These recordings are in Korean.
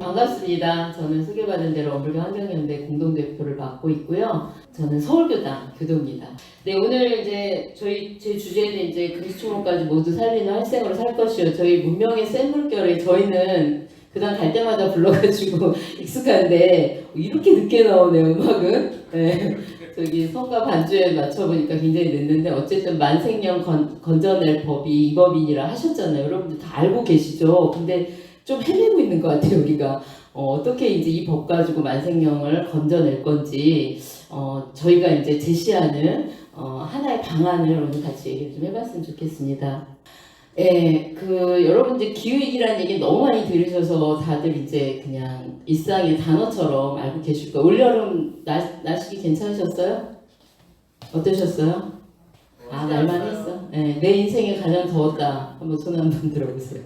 반갑습니다. 저는 소개받은 대로 어물교 환경연대 공동대표를 맡고 있고요. 저는 서울교당 교도입니다. 네, 오늘 이제 제 주제는 이제 그리스도인까지 모두 살리는 활생으로 살 것이요. 저희 문명의 센 물결에 저희는 그다음 갈 때마다 불러가지고 익숙한데 이렇게 늦게 나오네요, 음악은. 네. 저기 성가 반주에 맞춰보니까 굉장히 늦는데 어쨌든 만생령 건져낼 법이 이 법이니라 하셨잖아요. 여러분들 다 알고 계시죠? 근데 좀 헤매고 있는 것 같아요, 우리가. 어떻게 이제 이 법 가지고 만생령을 건져낼 건지, 저희가 이제 제시하는, 하나의 방안을 오늘 같이 얘기를 좀 해봤으면 좋겠습니다. 예, 여러분들 기후위기라는 얘기 너무 많이 들으셔서 다들 이제 그냥 일상의 단어처럼 알고 계실 거예요. 올여름 날씨기 괜찮으셨어요? 어떠셨어요? 아, 날만 했어? 예, 내 인생에 가장 더웠다. 한번 손 한번 들어보세요.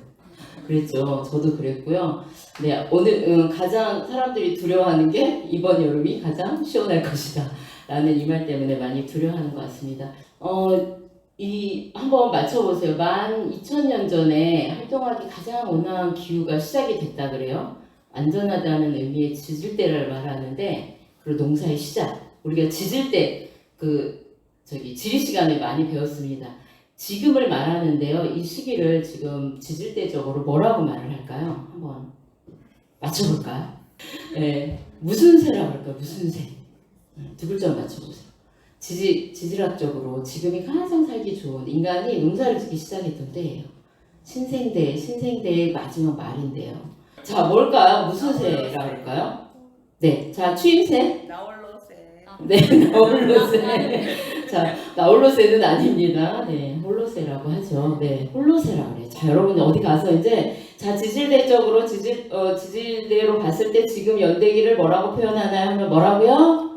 그랬죠. 저도 그랬고요. 네, 오늘 가장 사람들이 두려워하는 게 이번 여름이 가장 시원할 것이다 라는 이 말 때문에 많이 두려워하는 것 같습니다. 한번 맞춰보세요. 12,000년 전에 활동하기 가장 온화한 기후가 시작이 됐다 그래요. 안전하다는 의미의 짖을 때를 말하는데, 그리고 농사의 시작. 우리가 짖을 때 지리 시간에 많이 배웠습니다. 지금을 말하는데요. 이 시기를 지금 짖을 때적으로 뭐라고 말을 할까요? 한번 맞춰볼까요? 네, 무슨 새라고 할까요? 무슨 새? 두 글자 맞춰보세요. 지질학적으로 지금이 가장 살기 좋은, 인간이 농사를 짓기 시작했던 때예요. 신생대의 마지막 말인데요. 자, 뭘까요? 무슨 새라고 할까요? 네, 자, 추임새. 나홀로새. 네, 나홀로새. 자, 나홀로새는 아닙니다. 네, 홀로새라고 하죠. 네, 홀로새라고 그래요. 자, 여러분 어디 가서 이제, 자, 지질대적으로 지질대로 봤을 때 지금 연대기를 뭐라고 표현하나요? 하면 뭐라고요?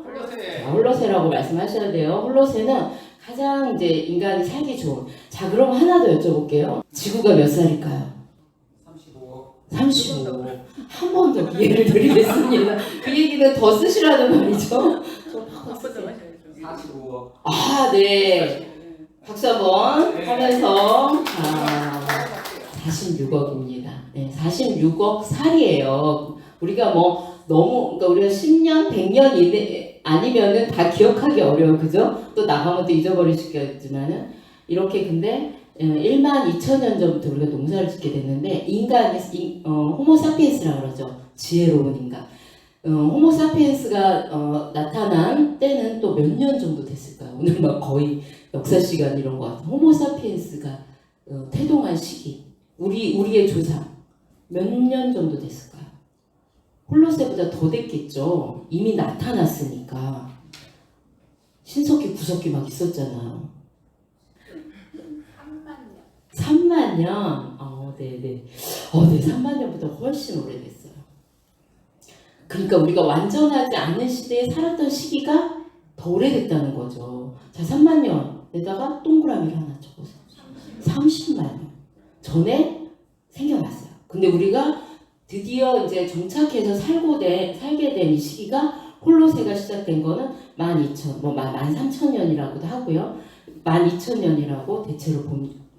홀로새라고 말씀하셔야 돼요. 홀로새는 가장 이제 인간이 살기 좋은. 자, 그럼 하나 더 여쭤볼게요. 지구가 몇 살일까요? 35. 한 번 더 기회를 드리겠습니다. 그 얘기는 더 쓰시라는 말이죠. 좀 바꿔주세요. 45억. 아, 네. 박수 한번 하면서, 46억입니다. 네, 46억 살이에요. 우리가 그러니까 우리가 10년, 100년 이내 아니면은 다 기억하기 어려워요. 그죠? 또 나가면 또 잊어버릴 수 있겠지만은, 이렇게 근데 12,000년 전부터 우리가 농사를 짓게 됐는데, 인간이, 호모사피엔스라고 그러죠. 지혜로운 인간. 호모사피엔스가 나타난 때는 또 몇 년 정도 됐을까요? 오늘 막 거의 역사 시간 이런 것 같아요. 호모사피엔스가 태동한 시기. 우리의 조상. 몇 년 정도 됐을까요? 홀로새보다 더 됐겠죠. 이미 나타났으니까. 신석기, 구석기 막 있었잖아요. 3만 년? 네네. 네, 3만 년보다 훨씬 오래됐어요. 그러니까 우리가 완전하지 않은 시대에 살았던 시기가 더 오래됐다는 거죠. 자, 3만 년에다가 동그라미를 하나 쳐보세요. 30만 년 전에 생겨났어요. 근데 우리가 드디어 이제 정착해서 살게 된 이 시기가, 홀로새가 시작된 거는 12,000, 13,000년이라고도 하고요. 12,000년이라고 대체로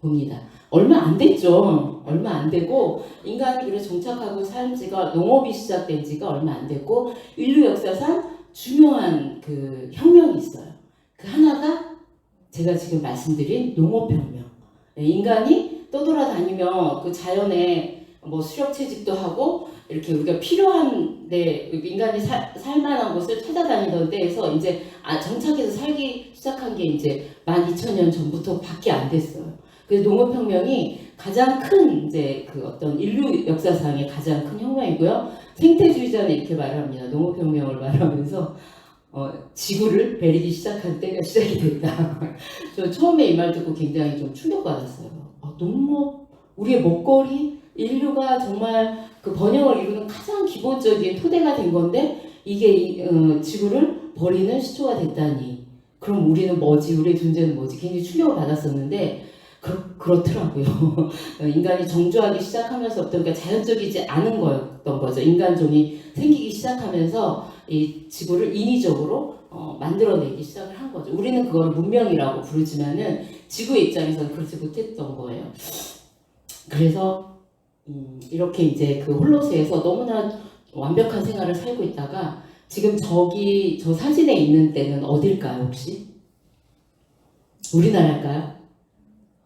봅니다. 얼마 안 됐죠. 얼마 안 되고, 인간이 그래 정착하고 산 지가, 농업이 시작된 지가 얼마 안 됐고, 인류 역사상 중요한 그 혁명이 있어요. 그 하나가 제가 지금 말씀드린 농업혁명. 인간이 떠돌아다니며 그 자연에 수렵 채집도 하고, 이렇게 우리가 필요한데, 인간이 살만한 곳을 찾아다니던 데에서 이제 정착해서 살기 시작한 게 이제 12,000년 전부터 밖에 안 됐어요. 그래서 농업혁명이 가장 큰 이제 어떤 인류 역사상의 가장 큰 혁명이고요. 생태주의자는 이렇게 말합니다. 농업혁명을 말하면서 지구를 베리기 시작한 때가 시작이 됐다. 저 처음에 이 말 듣고 굉장히 좀 충격받았어요. 농업, 우리의 먹거리, 인류가 정말 그 번영을 이루는 가장 기본적인 토대가 된 건데, 이게 지구를 버리는 시초가 됐다니. 그럼 우리는 뭐지? 우리의 존재는 뭐지? 굉장히 충격을 받았었는데, 그렇더라고요. 인간이 정주하기 시작하면서부터, 그러니까 자연적이지 않은 거였던 거죠. 인간종이 생기기 시작하면서 이 지구를 인위적으로 만들어내기 시작을 한 거죠. 우리는 그걸 문명이라고 부르지만은 지구의 입장에서는 그렇지 못했던 거예요. 그래서 이렇게 이제 그 홀로새에서 너무나 완벽한 생활을 살고 있다가 지금 저기 저 사진에 있는 때는 어딜까요 혹시? 우리나라일까요?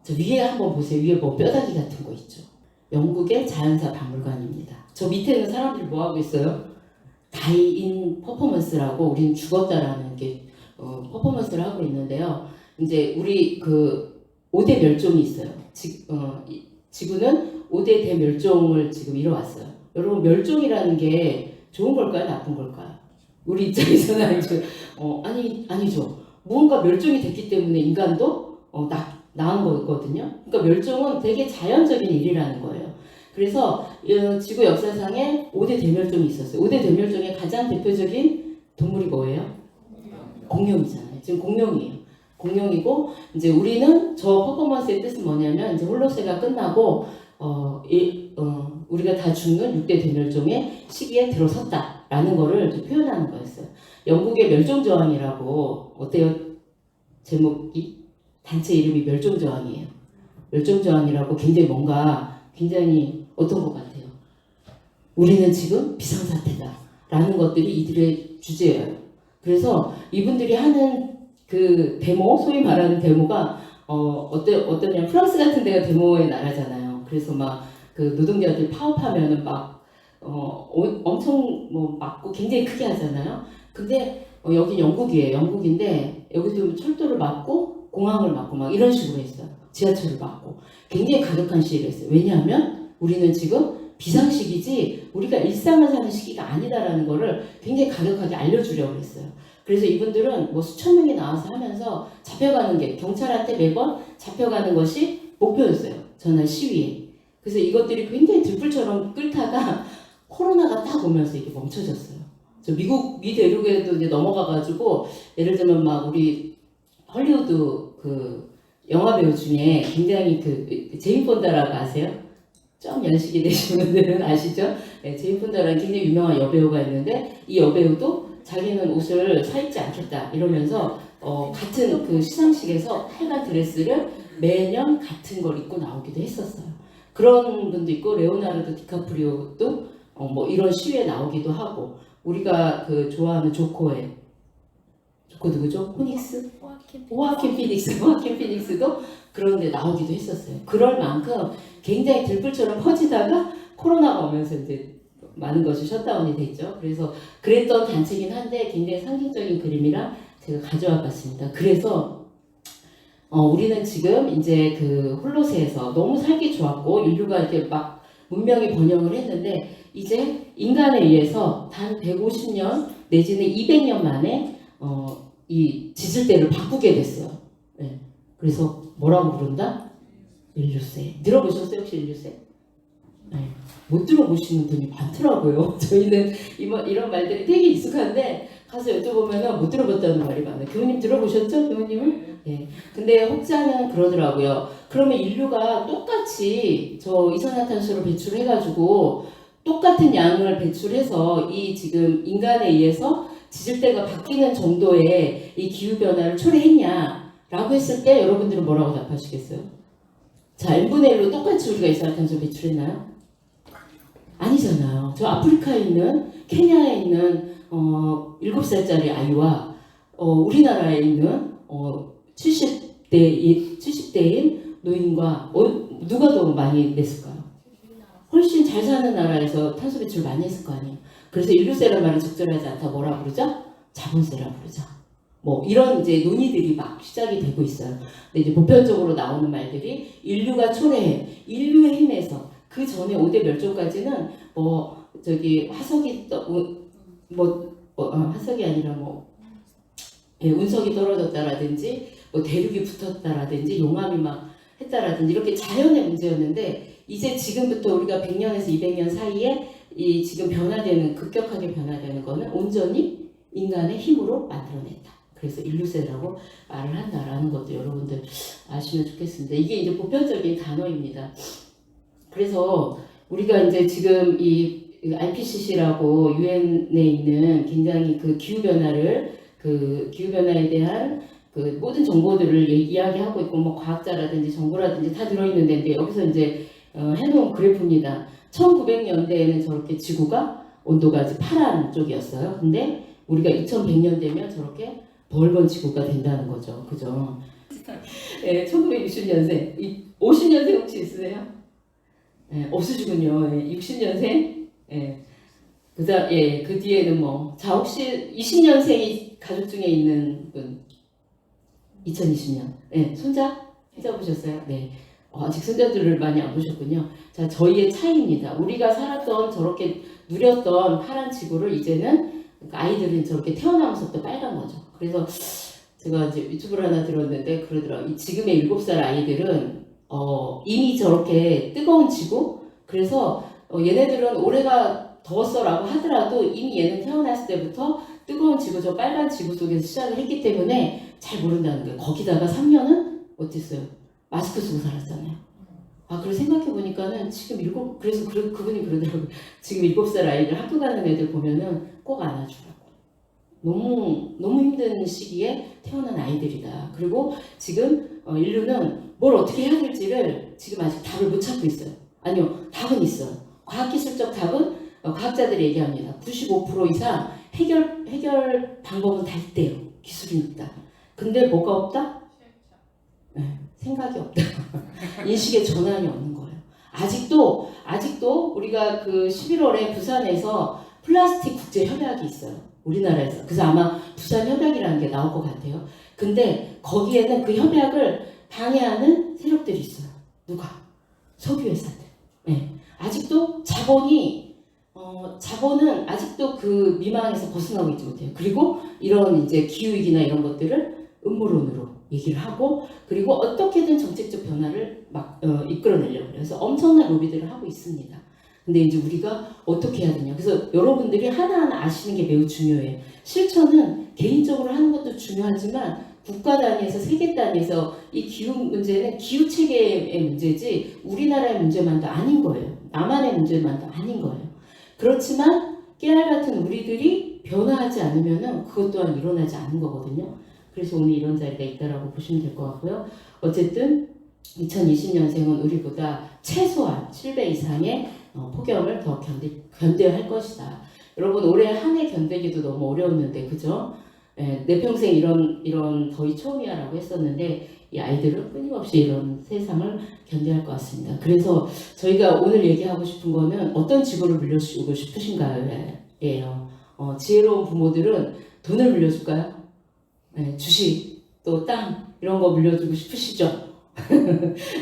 저 위에 한번 보세요. 위에 뭐 뼈다귀 같은 거 있죠. 영국의 자연사 박물관입니다. 저 밑에는 사람들이 뭐 하고 있어요? 다이인 퍼포먼스라고 우린 죽었다라는 게 퍼포먼스를 하고 있는데요. 이제 우리 그 5대 멸종이 있어요. 지구는 5대 대멸종을 지금 이뤄왔어요. 여러분 멸종이라는 게 좋은 걸까요? 나쁜 걸까요? 우리 입장에서는 아니죠. 무언가 멸종이 됐기 때문에 인간도 나은 거거든요. 그러니까 멸종은 되게 자연적인 일이라는 거예요. 그래서 지구 역사상에 5대 대멸종이 있었어요. 5대 대멸종의 가장 대표적인 동물이 뭐예요? 공룡이잖아요. 지금 공룡이에요. 공룡이고 이제 우리는 저 퍼포먼스의 뜻은 뭐냐면 이제 홀로세가 끝나고 우리가 다 죽는 6대 대멸종의 시기에 들어섰다라는 거를 표현하는 거였어요. 영국의 멸종저항이라고 어때요? 제목이? 단체 이름이 멸종저항이에요. 멸종저항이라고 굉장히 어떤 것 같아요? 우리는 지금 비상사태다라는 것들이 이들의 주제예요. 그래서 이분들이 하는 그 데모, 소위 말하는 데모가 어떠냐면 프랑스 같은 데가 데모의 나라잖아요. 그래서 막 그 노동자들 파업하면은 막 엄청 뭐 막고 굉장히 크게 하잖아요. 근데 여기 영국이에요. 영국인데 여기도 철도를 막고 공항을 막고 막 이런 식으로 했어요. 지하철을 막고 굉장히 가격한 시위를 했어요. 왜냐하면 우리는 지금 비상시기지 우리가 일상을 사는 시기가 아니다라는 거를 굉장히 가격하게 알려주려고 했어요. 그래서 이분들은 뭐 수천 명이 나와서 하면서 잡혀가는 게 경찰한테 매번 잡혀가는 것이 목표였어요. 전날 시위에. 그래서 이것들이 굉장히 들불처럼 끓다가 코로나가 딱 오면서 이게 멈춰졌어요. 저 미국 미 대륙에도 이제 넘어가가지고 예를 들면 막 우리 헐리우드 그 영화 배우 중에 굉장히 그 제인 폰다라고 아세요? 좀 연식이 되신 분들은 아시죠? 네, 제인 폰다라는 굉장히 유명한 여배우가 있는데 이 여배우도 자기는 옷을 사입지 않겠다 이러면서 같은 그 시상식에서 하얀 드레스를 매년 같은 걸 입고 나오기도 했었어요. 그런 분도 있고 레오나르도 디카프리오도 뭐 이런 시위에 나오기도 하고 우리가 그 좋아하는 조코 누구죠? 포닉스? 호아킨 피닉스도 그런데 나오기도 했었어요. 그럴 만큼 굉장히 들불처럼 퍼지다가 코로나가 오면서 이제 많은 것이 셧다운이 됐죠. 그래서 그랬던 단체긴 한데 굉장히 상징적인 그림이라 제가 가져와 봤습니다. 그래서 우리는 지금 이제 그 홀로세에서 너무 살기 좋았고 인류가 이렇게 막 문명이 번영을 했는데 이제 인간에 의해서 단 150년 내지는 200년 만에 이 지질대를 바꾸게 됐어요. 네. 그래서 뭐라고 부른다? 인류세. 들어보셨어요 혹시 인류세? 네. 못 들어보시는 분이 많더라고요. 저희는 이런 말들이 되게 익숙한데 가서 여쭤보면 못 들어봤다는 말이 많아요. 교우님 들어보셨죠? 교우님은? 네. 근데 혹자는 그러더라고요. 그러면 인류가 똑같이 저 이산화탄소를 배출해가지고 똑같은 양을 배출해서 이 지금 인간에 의해서 지질대가 바뀌는 정도의 이 기후변화를 초래했냐라고 했을 때 여러분들은 뭐라고 답하시겠어요? 자, n분의 1로 똑같이 우리가 이산화탄소 배출했나요? 아니잖아요. 저 아프리카에 있는 케냐에 있는 7살짜리 아이와 우리나라에 있는 70대인 노인과 누가 더 많이 냈을까요? 훨씬 잘 사는 나라에서 탄소 배출 많이 했을 거 아니에요. 그래서 인류세란 말이 적절하지 않다. 뭐라 부르죠? 자본세라 부르죠. 뭐 이런 이제 논의들이 막 시작이 되고 있어요. 근데 이제 보편적으로 나오는 말들이 인류가 초래해 인류의 힘에서 그 전에 5대 멸종까지는 화석이 화석이 아니라 운석이 떨어졌다라든지 대륙이 붙었다라든지 용암이 막 했다라든지 이렇게 자연의 문제였는데 이제 지금부터 우리가 100년에서 200년 사이에 이 지금 급격하게 변화되는 거는 온전히 인간의 힘으로 만들어냈다. 그래서 인류세라고 말을 한다라는 것도 여러분들 아시면 좋겠습니다. 이게 이제 보편적인 단어입니다. 그래서 우리가 이제 지금 이 IPCC라고 유엔에 있는 굉장히 그 기후변화에 대한 그 모든 정보들을 이야기하고 있고 과학자라든지 정보라든지 다 들어있는 데인데 여기서 이제 해놓은 그래프입니다. 1900년대에는 저렇게 지구가 온도가 이제 파란 쪽이었어요. 근데 우리가 2100년 되면 저렇게 벌건 지구가 된다는 거죠. 그죠? 예, 1960년생. 50년생 혹시 있으세요? 예, 없으시군요. 예, 60년생. 예. 그 뒤에는 뭐. 자, 혹시 20년생이 가족 중에 있는 분? 2020년. 예, 손자? 손자 보셨어요? 네. 아직 손자들을 많이 안 보셨군요. 자, 저희의 차이입니다. 우리가 살았던 저렇게 누렸던 파란 지구를 이제는 아이들은 저렇게 태어나면서부터 빨간 거죠. 그래서 제가 이제 유튜브를 하나 들었는데 그러더라고요. 지금의 7살 아이들은 이미 저렇게 뜨거운 지구? 그래서 얘네들은 올해가 더웠어라고 하더라도 이미 얘는 태어났을 때부터 뜨거운 지구, 저 빨간 지구 속에서 시작을 했기 때문에 잘 모른다는 거예요. 거기다가 3년은 어땠어요? 마스크 쓰고 살았잖아요. 아, 그래서 생각해보니까는 지금 그래서 그분이 그러더라고요. 지금 7살 아이들 학교 가는 애들 보면은 꼭 안아주라고. 너무 힘든 시기에 태어난 아이들이다. 그리고 지금 인류는 뭘 어떻게 해야 될지를 지금 아직 답을 못 찾고 있어요. 아니요, 답은 있어요. 과학기술적 답은 과학자들이 얘기합니다. 95% 이상 해결 방법은 다 있대요. 기술이 있다. 근데 뭐가 없다? 네, 생각이 없다. 인식의 전환이 없는 거예요. 아직도 우리가 그 11월에 부산에서 플라스틱 국제 협약이 있어요. 우리나라에서. 그래서 아마 부산 협약이라는 게 나올 것 같아요. 근데 거기에는 그 협약을 방해하는 세력들이 있어요. 누가? 석유 회사들. 네. 아직도 자본은 아직도 그 미망에서 벗어나고 있지 못해요. 그리고 이런 이제 기후위기나 이런 것들을 음모론으로 얘기를 하고, 그리고 어떻게든 정책적 변화를 막 이끌어내려고 해요. 그래서 엄청난 로비들을 하고 있습니다. 근데 이제 우리가 어떻게 해야 되냐. 그래서 여러분들이 하나하나 아시는 게 매우 중요해요. 실천은 개인적으로 하는 것도 중요하지만 국가 단위에서 세계 단위에서 이 기후 문제는 기후 체계의 문제지 우리나라의 문제만도 아닌 거예요. 나만의 문제만도 아닌 거예요. 그렇지만 깨알 같은 우리들이 변화하지 않으면은 그것 또한 일어나지 않는 거거든요. 그래서 오늘 이런 자리가 있다라고 보시면 될 것 같고요. 어쨌든 2020년생은 우리보다 최소한 7배 이상의 폭염을 더 견뎌야 할 것이다. 여러분 올해 한 해 견디기도 너무 어려웠는데 그죠? 내 평생 이런 더위 처음이야라고 했었는데 이 아이들은 끊임없이 이런 세상을 견뎌야 할 것 같습니다. 그래서 저희가 오늘 얘기하고 싶은 거는 어떤 지구를 물려주고 싶으신가요? 예요. 지혜로운 부모들은 돈을 물려줄까요? 네, 주식, 또 땅 이런 거 물려주고 싶으시죠?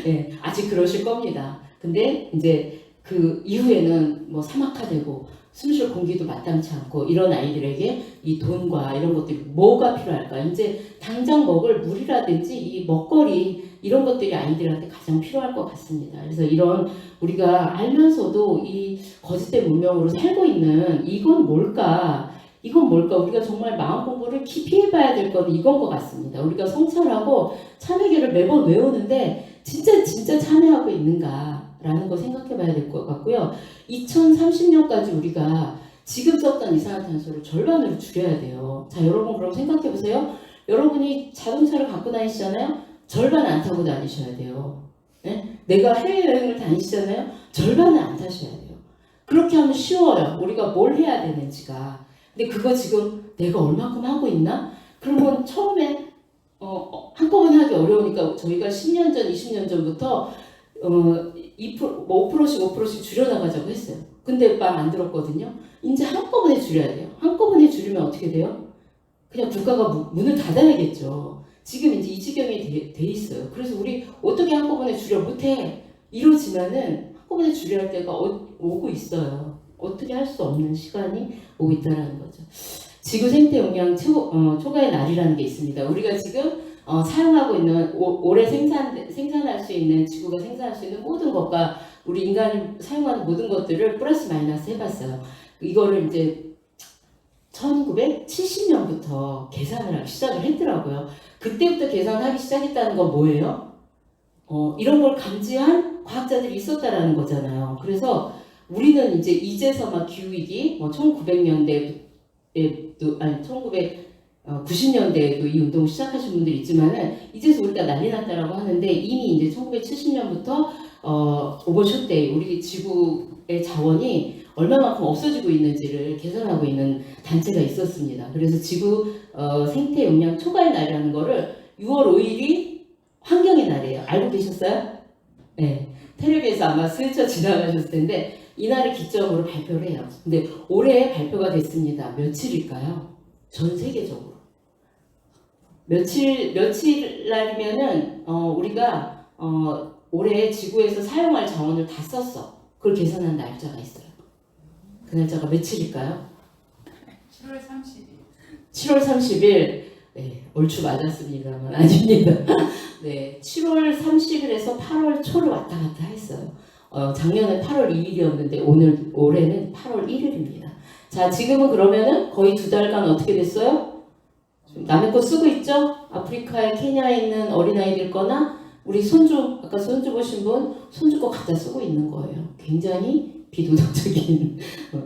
네, 아직 그러실 겁니다. 근데 이제 그 이후에는 뭐 사막화되고 숨쉴 공기도 마땅치 않고 이런 아이들에게 이 돈과 이런 것들이 뭐가 필요할까? 이제 당장 먹을 물이라든지 이 먹거리 이런 것들이 아이들한테 가장 필요할 것 같습니다. 그래서 이런 우리가 알면서도 이 거짓된 문명으로 살고 있는 이건 뭘까? 우리가 정말 마음 공부를 깊이 해봐야 될 건 이건 것 같습니다. 우리가 성찰하고 참회계를 매번 외우는데 진짜 참회하고 있는가라는 거 생각해봐야 될 것 같고요. 2030년까지 우리가 지금 썼던 이산화탄소를 절반으로 줄여야 돼요. 자, 여러분 그럼 생각해보세요. 여러분이 자동차를 갖고 다니시잖아요. 절반 안 타고 다니셔야 돼요. 네? 내가 해외여행을 다니시잖아요. 절반은 안 타셔야 돼요. 그렇게 하면 쉬워요. 우리가 뭘 해야 되는지가. 근데 그거 지금 내가 얼마큼 하고 있나? 그러면 처음에 한꺼번에 하기 어려우니까 저희가 10년 전, 20년 전부터 2%, 5%씩 줄여나가자고 했어요. 근데 말 안 들었거든요. 이제 한꺼번에 줄여야 돼요. 한꺼번에 줄이면 어떻게 돼요? 그냥 국가가 문을 닫아야겠죠. 지금 이제 이 지경이 돼 있어요. 그래서 우리 어떻게 한꺼번에 줄여 못해. 이러지만은 한꺼번에 줄여야 할 때가 오고 있어요. 어떻게 할 수 없는 시간이 오고 있다는 거죠. 지구 생태 영향 초과의 날이라는 게 있습니다. 우리가 지금 사용하고 있는 올해 생산할 수 있는 지구가 생산할 수 있는 모든 것과 우리 인간이 사용하는 모든 것들을 플러스 마이너스 해봤어요. 이거를 이제 1970년부터 계산을 하기 시작을 했더라고요. 그때부터 계산하기 시작했다는 건 뭐예요? 이런 걸 감지한 과학자들이 있었다라는 거잖아요. 그래서 우리는 이제서 막 기후위기, 1900년대에도, 아니, 1990년대에도 이 운동 시작하신 분들이 있지만은, 이제서 우리가 난리 났다라고 하는데, 이미 이제 1970년부터 오버슛데이, 우리 지구의 자원이 얼마만큼 없어지고 있는지를 계산하고 있는 단체가 있었습니다. 그래서 지구 생태 용량 초과의 날이라는 거를 6월 5일이 환경의 날이에요. 알고 계셨어요? 네. 텔레비에서 아마 스쳐 지나가셨을 텐데 이날을 기점으로 발표를 해요. 근데 올해 발표가 됐습니다. 며칠일까요? 전 세계적으로. 며칠 날이면은 우리가 올해 지구에서 사용할 자원을 다 썼어. 그걸 계산한 날짜가 있어요. 그 날짜가 며칠일까요? 7월 30일. 7월 30일. 네, 얼추 맞았습니다만 아닙니다. 네, 7월 30일에서 8월 초를 왔다 갔다 했어요. 작년에 8월 2일이었는데 올해는 8월 1일입니다. 자, 지금은 그러면은 거의 2달간 어떻게 됐어요? 남의 거 쓰고 있죠? 아프리카에 케냐에 있는 어린아이들 거나 우리 손주, 아까 손주 보신 분 손주 거 갖다 쓰고 있는 거예요. 굉장히 비도덕적인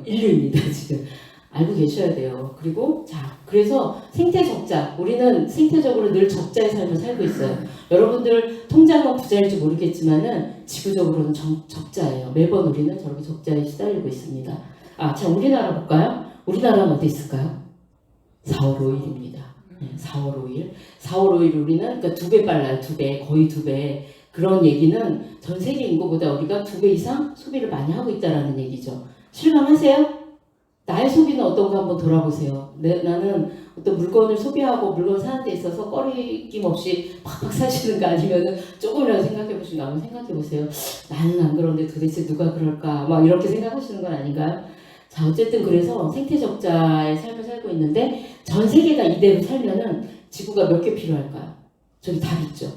인류입니다, 지금. 알고 계셔야 돼요. 그리고 자, 그래서 생태 적자, 우리는 생태적으로 늘 적자의 삶을 살고 있어요. 여러분들 통장은 부자일지 모르겠지만은 지구적으로는 적자예요. 매번 우리는 저렇게 적자에 시달리고 있습니다. 자, 우리나라 볼까요? 우리나라는 어디 있을까요? 4월 5일입니다. 네, 4월 5일. 4월 5일 우리는 그러니까 2배 빨라요. 2배, 거의 2배. 그런 얘기는 전 세계 인구보다 우리가 2배 이상 소비를 많이 하고 있다라는 얘기죠. 실감하세요? 나의 소비는 어떤가 한번 돌아보세요. 나는 어떤 물건을 소비하고 물건 사는 데 있어서 꺼리낌 없이 팍팍 사시는 거 아니면은 조금이라도 생각해 보시고 한번 생각해 보세요. 나는 안 그런데 도대체 누가 그럴까? 막 이렇게 생각하시는 건 아닌가요? 자, 어쨌든 그래서 생태 적자의 삶을 살고 있는데 전 세계가 이대로 살면은 지구가 몇 개 필요할까요? 저기 답 있죠?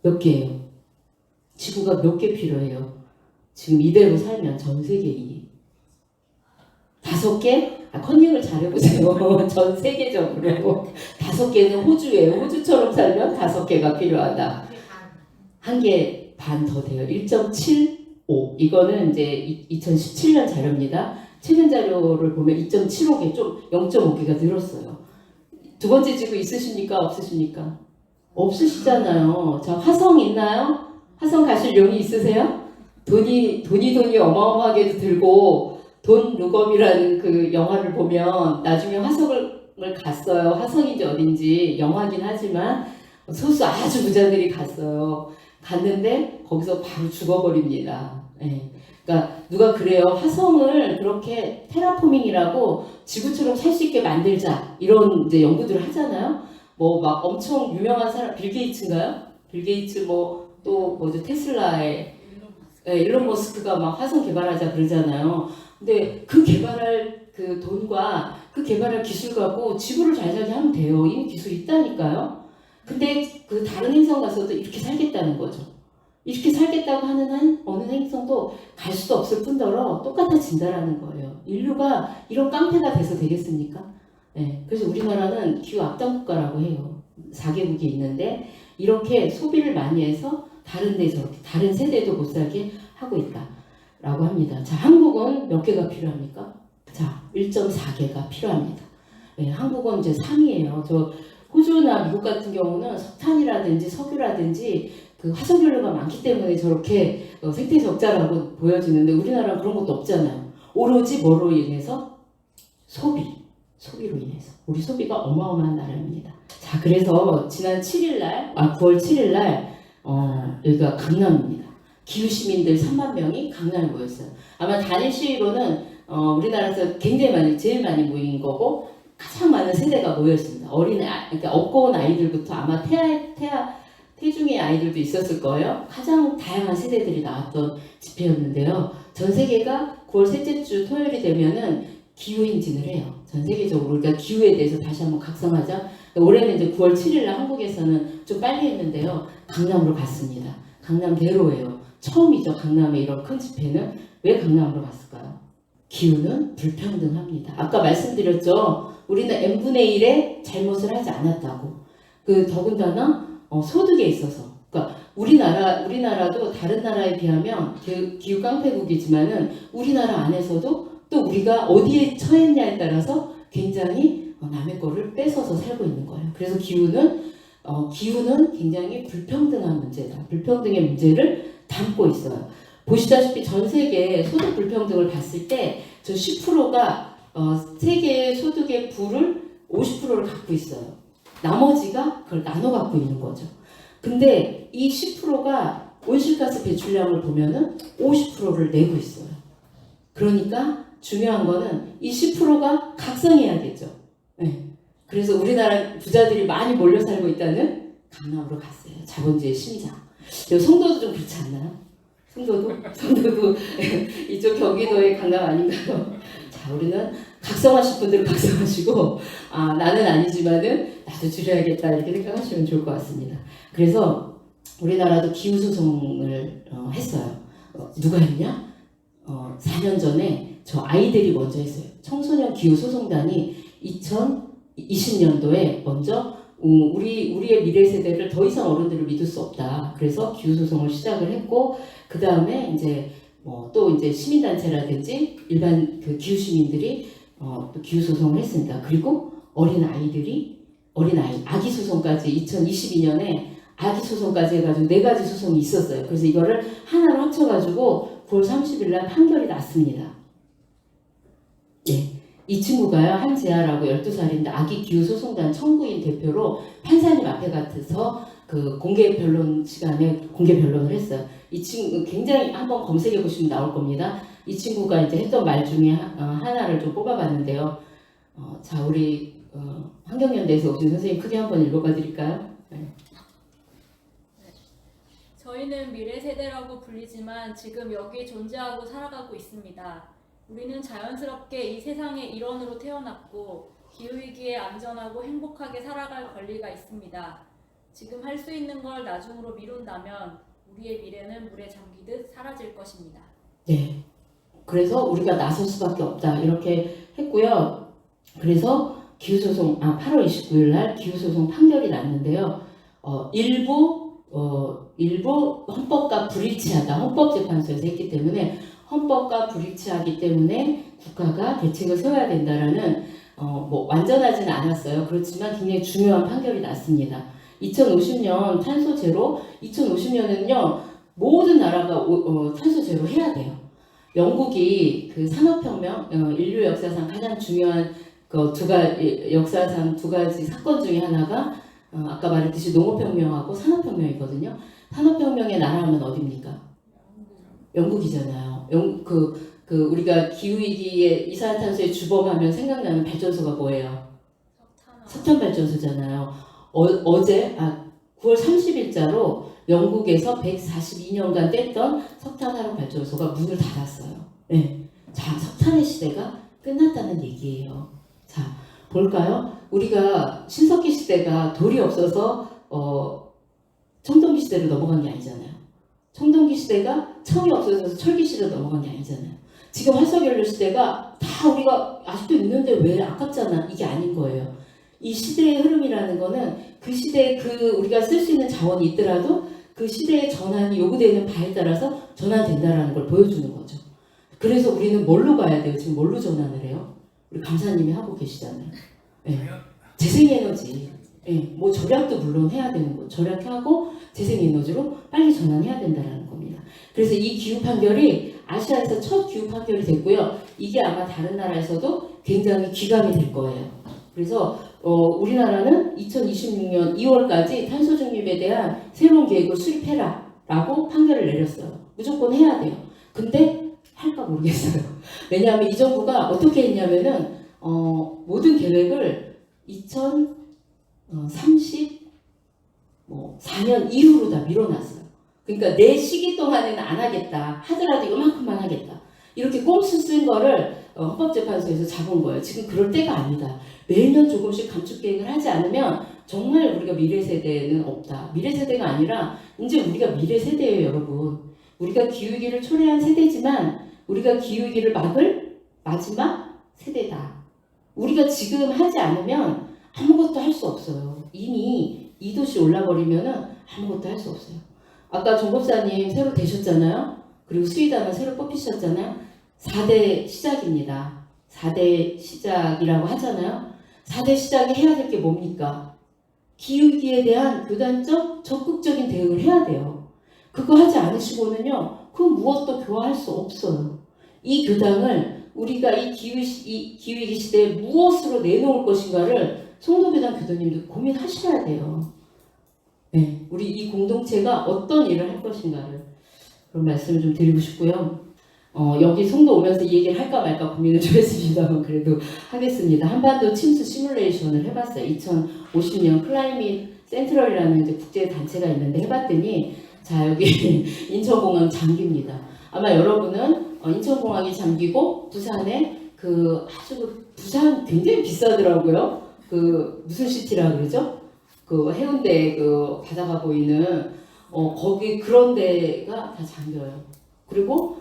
몇 개예요? 지구가 몇 개 필요해요? 지금 이대로 살면 전 세계인이 5개? 컨닝을 잘해보세요. 전 세계적으로 5개는 호주예요. 호주처럼 살면 5개가 필요하다. 1개 반 더 돼요. 1.75. 이거는 이제 2017년 자료입니다. 최근 자료를 보면 2.75개, 좀 0.5개가 늘었어요. 두 번째 지구 있으십니까? 없으십니까? 없으시잖아요. 자, 화성 있나요? 화성 가실 용이 있으세요? 돈이 어마어마하게 들고 돈 룩업이라는 그 영화를 보면 나중에 화성을 갔어요. 화성인지 어딘지 영화긴 하지만 소수 아주 부자들이 갔어요. 갔는데 거기서 바로 죽어버립니다. 네. 그러니까 누가 그래요. 화성을 그렇게 테라포밍이라고 지구처럼 살 수 있게 만들자 이런 이제 연구들을 하잖아요. 뭐 막 엄청 유명한 사람 빌 게이츠인가요? 빌 게이츠 뭐 또 뭐죠 테슬라의 일론 머스크가 막 화성 개발하자 그러잖아요. 근데 그 개발할 그 돈과 그 개발할 기술 갖고 지구를 잘 살게 하면 돼요. 이미 기술이 있다니까요. 근데 그 다른 행성 가서도 이렇게 살겠다는 거죠. 이렇게 살겠다고 하는 한 어느 행성도 갈 수도 없을 뿐더러 똑같아진다라는 거예요. 인류가 이런 깡패가 돼서 되겠습니까? 네, 그래서 우리나라는 기후 악당 국가라고 해요. 4개국이 있는데 이렇게 소비를 많이 해서 다른 데 저렇게 다른 세대도 못 살게 하고 있다. 라고 합니다. 자, 한국은 몇 개가 필요합니까? 자, 1.4개가 필요합니다. 네, 한국은 이제 3위예요. 저 호주나 미국 같은 경우는 석탄이라든지 석유라든지 그 화석연료가 많기 때문에 저렇게 생태 적자라고 보여지는데 우리나라는 그런 것도 없잖아요. 오로지 뭐로 인해서? 소비로 인해서. 우리 소비가 어마어마한 나라입니다. 자, 그래서 지난 9월 7일날 여기가 강남입니다. 기후시민들 3만 명이 강남에 모였어요. 아마 단일 시위로는 우리나라에서 굉장히 제일 많이 모인 거고 가장 많은 세대가 모였습니다. 그러니까 업고 온 아이들부터 아마 태중의 아이들도 있었을 거예요. 가장 다양한 세대들이 나왔던 집회였는데요. 전 세계가 9월 셋째 주 토요일이 되면은 기후행진을 해요. 전 세계적으로. 그러니까 기후에 대해서 다시 한번 각성하자. 올해는 이제 9월 7일 날 한국에서는 좀 빨리 했는데요. 강남으로 갔습니다. 강남대로예요. 처음이죠. 강남에 이런 큰 집회는. 왜 강남으로 갔을까요? 기후는 불평등합니다. 아까 말씀드렸죠. 우리는 n분의 1의 잘못을 하지 않았다고. 더군다나 소득에 있어서. 그러니까 우리나라도 다른 나라에 비하면 기후 깡패국이지만은 우리나라 안에서도 또 우리가 어디에 처했냐에 따라서 굉장히 남의 거를 뺏어서 살고 있는 거예요. 그래서 기후는 굉장히 불평등한 문제다. 불평등의 문제를 담고 있어요. 보시다시피 전 세계 소득 불평등을 봤을 때 저 10%가 세계의 소득의 부를 50%를 갖고 있어요. 나머지가 그걸 나눠 갖고 있는 거죠. 근데 이 10%가 온실가스 배출량을 보면은 50%를 내고 있어요. 그러니까 중요한 거는 이 10%가 각성해야겠죠. 네. 그래서 우리나라 부자들이 많이 몰려 살고 있다는 강남으로 갔어요. 자본주의 심장. 송도도 좀 그렇지 않나요? 송도도 이쪽 경기도의 강남 아닌가요? 자, 우리는 각성하실 분들은 각성하시고, 나는 아니지만은 나도 줄여야겠다 이렇게 생각하시면 좋을 것 같습니다. 그래서 우리나라도 기후소송을 했어요. 누가 했냐? 4년 전에 저 아이들이 먼저 했어요. 청소년 기후소송단이 2020년도에 먼저 우리의 미래 세대를 더 이상 어른들을 믿을 수 없다. 그래서 기후소송을 시작을 했고, 그 다음에 이제 또 이제 시민단체라든지 일반 그 기후시민들이 또 기후소송을 했습니다. 그리고 아기 소송까지 2022년에 아기 소송까지 해가지고 4가지 소송이 있었어요. 그래서 이거를 하나로 합쳐가지고 9월 30일 날 판결이 났습니다. 예. 이 친구가요, 한지아라고 12살인데 아기 기후소송단 청구인 대표로 판사님 앞에 가서 그 공개 변론 시간에 공개 변론을 했어요. 이 친구 굉장히 한번 검색해 보시면 나올 겁니다. 이 친구가 이제 했던 말 중에 하나를 좀 뽑아봤는데요. 자, 우리 환경연대에서 오신 선생님 크게 한번 읽어봐 드릴까요? 네. 저희는 미래 세대라고 불리지만 지금 여기 존재하고 살아가고 있습니다. 우리는 자연스럽게 이 세상의 일원으로 태어났고 기후위기에 안전하고 행복하게 살아갈 권리가 있습니다. 지금 할 수 있는 걸 나중으로 미룬다면 우리의 미래는 물에 잠기듯 사라질 것입니다. 네. 그래서 우리가 나설 수밖에 없다 이렇게 했고요. 그래서 기후소송 8월 29일 날 기후소송 판결이 났는데요. 일부 헌법과 불일치하다. 헌법재판소에서 했기 때문에 헌법과 불일치하기 때문에 국가가 대책을 세워야 된다라는 완전하지는 않았어요. 그렇지만 굉장히 중요한 판결이 났습니다. 2050년 탄소 제로, 2050년은요 모든 나라가 탄소 제로 해야 돼요. 영국이 그 산업혁명, 인류 역사상 가장 중요한 역사상 2가지 사건 중에 하나가 아까 말했듯이 농업혁명하고 산업혁명이거든요. 산업혁명의 나라하면 어디입니까? 영국이잖아요. 우리가 기후위기에 이산화탄소에 주범하면 생각나는 발전소가 뭐예요? 석탄발전소잖아요. 어제 9월 30일자로 영국에서 142년간 뗐던 석탄화력발전소가 문을 닫았어요. 네. 자, 석탄의 시대가 끝났다는 얘기예요. 자, 볼까요? 우리가 신석기 시대가 돌이 없어서 청동기 시대로 넘어간 게 아니잖아요. 청동기 시대가 철이 없어져서 철기 시대로 넘어간 게 아니잖아요. 지금 활석연료 시대가 다 우리가 아직도 있는데 왜 아깝잖아. 이게 아닌 거예요. 이 시대의 흐름이라는 거는 그 시대에 우리가 쓸 수 있는 자원이 있더라도 그 시대의 전환이 요구되는 바에 따라서 전환된다라는 걸 보여주는 거죠. 그래서 우리는 뭘로 가야 돼요? 지금 뭘로 전환을 해요? 우리 강사님이 하고 계시잖아요. 네. 재생에너지. 네. 절약도 물론 해야 되는 거. 절약하고 재생에너지로 빨리 전환해야 된다라는 겁니다. 그래서 이 기후 판결이 아시아에서 첫 기후 판결이 됐고요. 이게 아마 다른 나라에서도 굉장히 귀감이 될 거예요. 그래서 우리나라는 2026년 2월까지 탄소 중립에 대한 새로운 계획을 수립해라 라고 판결을 내렸어요. 무조건 해야 돼요. 근데 할까 모르겠어요. 왜냐하면 이 정부가 어떻게 했냐면은 모든 계획을 2034년 이후로 다 밀어놨어요. 그러니까 내 시기 동안에는 안 하겠다. 하더라도 이만큼만 하겠다. 이렇게 꼼수 쓴 거를 헌법재판소에서 잡은 거예요. 지금 그럴 때가 아니다. 매년 조금씩 감축 계획을 하지 않으면 정말 우리가 미래 세대는 없다. 미래 세대가 아니라 이제 우리가 미래 세대예요, 여러분. 우리가 기후위기를 초래한 세대지만 우리가 기후위기를 막을 마지막 세대다. 우리가 지금 하지 않으면 아무것도 할 수 없어요. 이미 2도씨 올라버리면은 아무것도 할 수 없어요. 아까 정 법사님 새로 되셨잖아요. 그리고 수의단은 새로 뽑히셨잖아요. 4대 시작입니다. 4대 시작이라고 하잖아요. 4대 시작이 해야 될 게 뭡니까? 기후위기에 대한 교단적 적극적인 대응을 해야 돼요. 그거 하지 않으시고는요, 그 무엇도 교화할 수 없어요. 이 교당을 우리가 이 기후위기 시대에 무엇으로 내놓을 것인가를 성도교당 교도님도 고민하셔야 돼요. 네, 우리 이 공동체가 어떤 일을 할 것인가를 그런 말씀을 좀 드리고 싶고요. 여기 성도 오면서 이 얘기를 할까 말까 고민을 좀 했습니다만 그래도 하겠습니다. 한반도 침수 시뮬레이션을 해봤어요. 2050년 클라이밋 센트럴이라는 이제 국제 단체가 있는데 해봤더니 자 여기 인천공항 잠깁니다. 아마 여러분은 인천공항이 잠기고 부산에 부산 굉장히 비싸더라고요. 무슨 시티라 그러죠? 해운대 바다가 보이는 거기 그런 데가 다 잠겨요. 그리고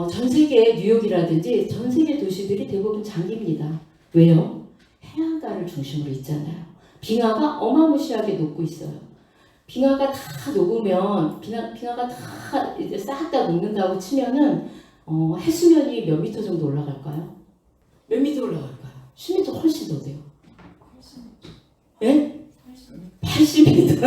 전 세계 뉴욕이라든지 전 세계 도시들이 대부분 잠깁니다. 왜요? 해안가를 중심으로 있잖아요. 빙하가 어마무시하게 녹고 있어요. 빙하가 다 녹으면 빙하가 다 이제 싹 다 녹는다고 치면은 해수면이 몇 미터 정도 올라갈까요? 몇 미터 올라갈까요? 10미터 훨씬 더 돼요. 예? 80m.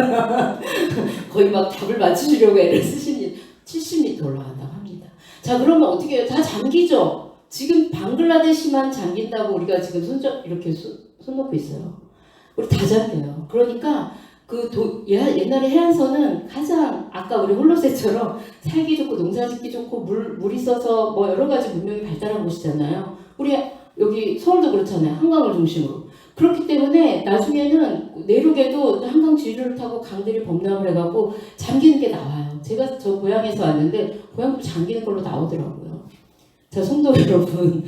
거의 막 답을 맞추시려고 애를 쓰시니 70m 올라간다고 합니다. 자, 그러면 어떻게 해요? 다 잠기죠? 지금 방글라데시만 잠긴다고 우리가 지금 이렇게 손 놓고 있어요. 우리 다 잠겨요. 그러니까 옛날에 해안선은 가장 아까 우리 홀로세처럼 살기 좋고 농사짓기 좋고 물 있어서 뭐 여러 가지 문명이 발달한 곳이잖아요. 우리 여기 서울도 그렇잖아요. 한강을 중심으로. 그렇기 때문에 나중에는 내륙에도 한강 지류를 타고 강들이 범람을 해가고 잠기는 게 나와요. 제가 저 고향에서 왔는데 고향도 잠기는 걸로 나오더라고요. 자, 성도 여러분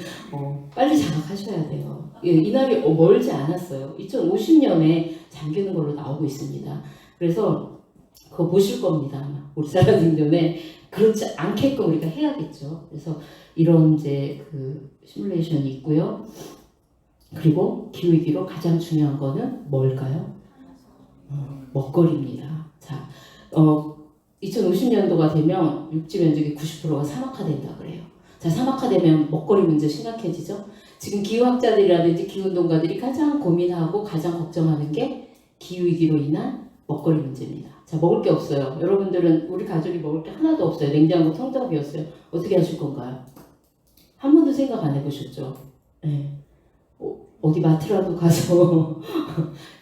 빨리 자각하셔야 돼요. 예, 이날이 멀지 않았어요. 2050년에 잠기는 걸로 나오고 있습니다. 그래서 그거 보실 겁니다. 아마 우리 살아생전에 그렇지 않게끔 우리가 해야겠죠. 그래서 이런 이제 시뮬레이션이 있고요. 그리고 기후위기로 가장 중요한 거는 뭘까요? 먹거리입니다. 자, 2050년도가 되면 육지 면적이 90%가 사막화된다 그래요. 자, 사막화되면 먹거리 문제 심각해지죠. 지금 기후학자들이라든지 기후운동가들이 가장 고민하고 가장 걱정하는 게 기후위기로 인한 먹거리 문제입니다. 자, 먹을 게 없어요. 여러분들은 우리 가족이 먹을 게 하나도 없어요. 냉장고 텅텅 비었어요. 어떻게 하실 건가요? 한 번도 생각 안 해보셨죠? 네. 어디 마트라도 가서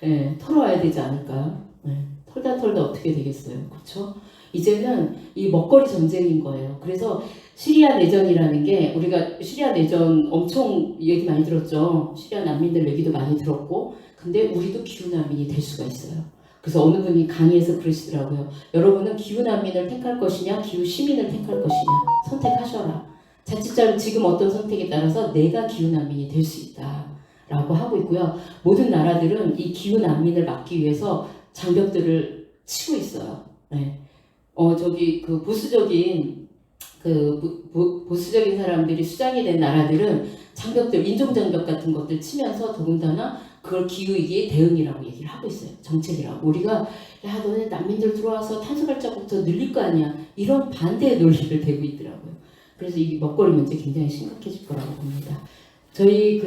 네, 털어와야 되지 않을까요? 네, 털다 어떻게 되겠어요? 그렇죠? 이제는 이 먹거리 전쟁인 거예요. 그래서 시리아 내전이라는 게 우리가 시리아 내전 엄청 얘기 많이 들었죠. 시리아 난민들 얘기도 많이 들었고 근데 우리도 기후 난민이 될 수가 있어요. 그래서 어느 분이 강의에서 그러시더라고요. 여러분은 기후 난민을 택할 것이냐 기후 시민을 택할 것이냐 선택하셔라. 자칫 지금 어떤 선택에 따라서 내가 기후 난민이 될 수 있다. 라고 하고 있고요. 모든 나라들은 이 기후 난민을 막기 위해서 장벽들을 치고 있어요. 네. 보수적인 사람들이 수장이 된 나라들은 장벽들, 인종장벽 같은 것들 치면서 더군다나 그걸 기후위기의 대응이라고 얘기를 하고 있어요. 정책이라고. 우리가 야 너네 난민들 들어와서 탄소 발자국부터 늘릴 거 아니야. 이런 반대의 논리를 대고 있더라고요. 그래서 이 먹거리 문제 굉장히 심각해질 거라고 봅니다. 저희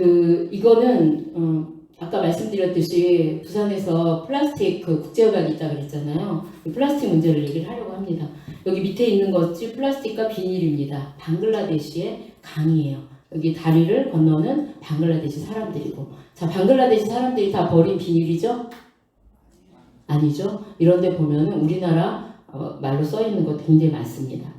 이거는 아까 말씀드렸듯이 부산에서 플라스틱 국제협약이 있다고 그랬잖아요. 플라스틱 문제를 얘기를 하려고 합니다. 여기 밑에 있는 것이 플라스틱과 비닐입니다. 방글라데시의 강이에요. 여기 다리를 건너는 방글라데시 사람들이고 자 방글라데시 사람들이 다 버린 비닐이죠? 아니죠. 이런 데 보면은 우리나라 말로 써 있는 거 굉장히 많습니다.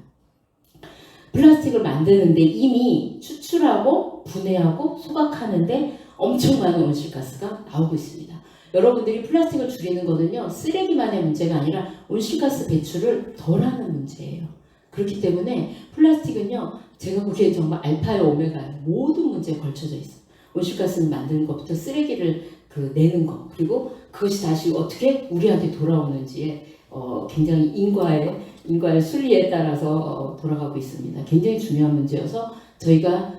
플라스틱을 만드는데 이미 추출하고 분해하고 소각하는데 엄청 많은 온실가스가 나오고 있습니다. 여러분들이 플라스틱을 줄이는 거는요 쓰레기만의 문제가 아니라 온실가스 배출을 덜하는 문제예요. 그렇기 때문에 플라스틱은요 제가 보기엔 정말 알파의 오메가예요. 모든 문제에 걸쳐져 있어요. 온실가스는 만드는 것부터 쓰레기를 내는 것 그리고 그것이 다시 어떻게 우리한테 돌아오는지에 굉장히 인과의 순리에 따라서 돌아가고 있습니다. 굉장히 중요한 문제여서 저희가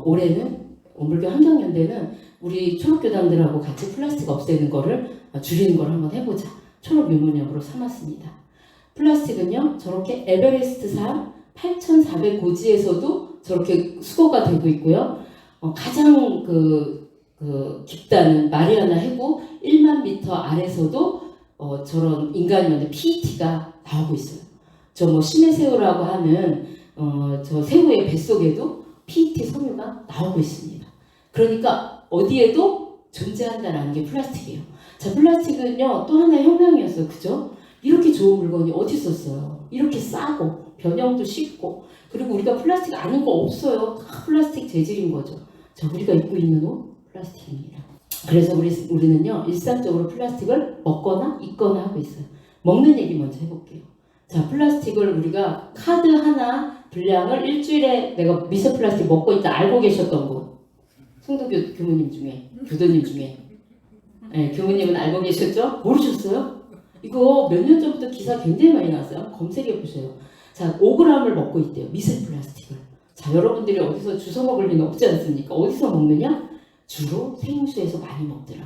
올해는 온불교 환경연대는 우리 초록교단들하고 같이 플라스틱 없애는 거를 줄이는 걸 한번 해보자. 초록유문역으로 삼았습니다. 플라스틱은요 저렇게 에베레스트산 8,400고지에서도 저렇게 수거가 되고 있고요. 가장 깊다는 마리아나 해구 1만 미터 아래서도 저런 인간이 만든 PET가 나오고 있어요. 저 뭐 심해새우라고 하는 저 새우의 뱃속에도 PET 섬유가 나오고 있습니다. 그러니까 어디에도 존재한다는 게 플라스틱이에요. 자, 플라스틱은요 또 하나의 혁명이었어요. 그죠? 이렇게 좋은 물건이 어디 있었어요? 이렇게 싸고 변형도 쉽고 그리고 우리가 플라스틱 아닌 거 없어요. 다 플라스틱 재질인 거죠. 자, 우리가 입고 있는 옷 플라스틱입니다. 그래서 우리는요 일상적으로 플라스틱을 먹거나 입거나 하고 있어요. 먹는 얘기 먼저 해볼게요. 자, 플라스틱을 우리가 카드 하나 분량을 일주일에 내가 미세 플라스틱 먹고 있다 알고 계셨던 분 송도 교무님 중에 교도님 중에 네, 교무님은 알고 계셨죠? 모르셨어요? 이거 몇 년 전부터 기사 굉장히 많이 나왔어요. 검색해 보세요. 자, 5g을 먹고 있대요. 미세 플라스틱을. 자, 여러분들이 어디서 주워 먹을 리는 없지 않습니까? 어디서 먹느냐? 주로 생수에서 많이 먹더라.